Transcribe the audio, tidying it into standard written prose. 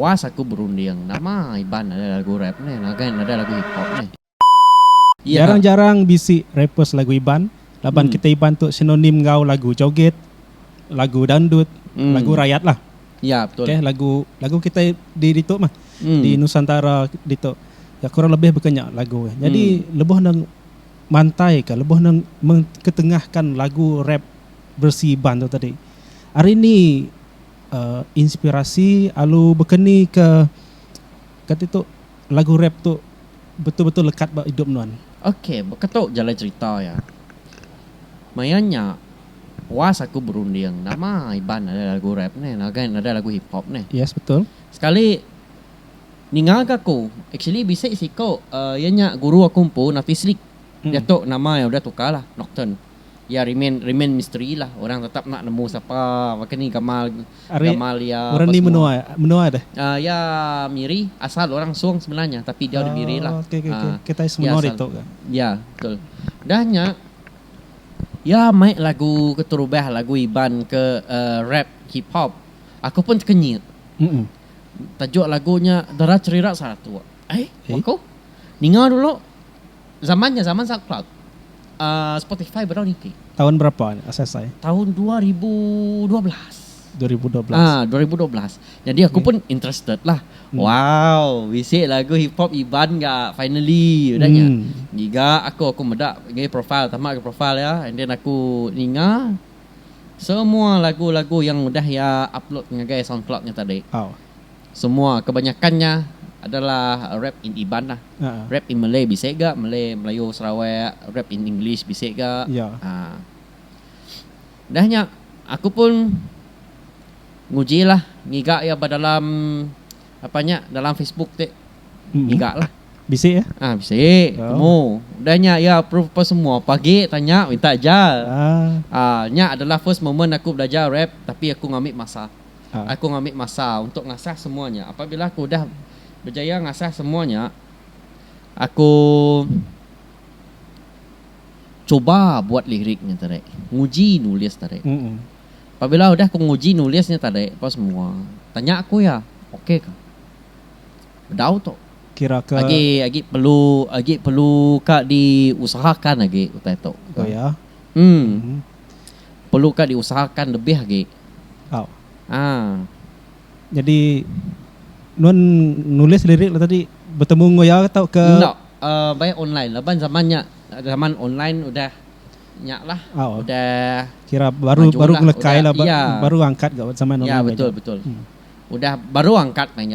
Was aku berunding nama Iban ada lagu rap nih, ada lagu hip hop nih. Iya. Jarang-jarang bisi rappers lagu Iban. Laban kita Iban tu sinonim ngau lagu joget, lagu dandut, lagu rakyat lah. Iya betul. Okay, lagu kita di itu mah di Nusantara itu ya kurang lebih berkenyak lagu. Jadi lebih nang mantai ke, lebih nang ketengahkan lagu rap bersih Iban tu tadi. Hari ini inspirasi alu berkeni ke itu lagu rap tu betul-betul lekat ba hidup nuan. Okey, beketuk jalan cerita ya. Mayanya was aku berunding nama Iban ada lagu rap nih, ada lagu hip hop nih. Yes, betul. Sekali ningal aku, actually bisa siko ianya guru aku pun nanti slik. Dia tu nama yang udah tukar lah, Nocturne. Ya remain misteri lah. Orang tetap nak nemu siapa. Macam ni Gamal ya. Orang ni menua dah. Ya Miri asal orang Suang sebenarnya, tapi dia ada Miri lah. Okay. Kita semua ya, itu kan. Ya betul. Dahnya ya main lagu keterubah lagu Iban ke rap hip hop. Aku pun terkenyit. Tajuk lagunya Dara Cerita Satu. Aku ningal dulu zaman SoundCloud. Spotify berapa ni? Tahun berapa asas saya? Tahun 2012. 2012. 2012. Jadi aku pun interested lah. Wow, bisik lagu hip hop Iban gak finally udahnya. Giga aku medak gay profile, tamak ke profile ya. And then aku ninga semua lagu-lagu yang udah ya upload ngagai SoundCloud-nya tadi. Semua kebanyakannya adalah rap in Iban lah. Rap in Malay bisa gak? Melayu Sarawak. Rap in English bisa gak? Dahnya aku pun nguji lah, ngigak ya dalam apanya dalam Facebook teh. Ngigak lah. Bisa ya? Bisa. Kamu. Dahnya ya apa semua pagi tanya minta aja. Nya adalah first moment aku belajar rap, tapi aku ngambil masa. Aku ngambil masa untuk ngasah semuanya. Apabila aku dah berjaya ngasah semuanya, aku coba buat liriknya tadi, nguji nulis tadi. Apabila udah aku nguji nulisnya tadi, apa semua, tanya aku ya, oke kah? Bedau tu. Kira ke agi perlu kak diusahakan lagi utai tu. Oh ya. Perlu kak diusahakan lebih lagi. Jadi non nulis lirik lah tadi bertemu ngoya atau ke banyak online lah zaman online udah nyak lah udah kira baru ngelekai lah ya. baru angkat gak zaman ya online betul udah baru angkat mainnya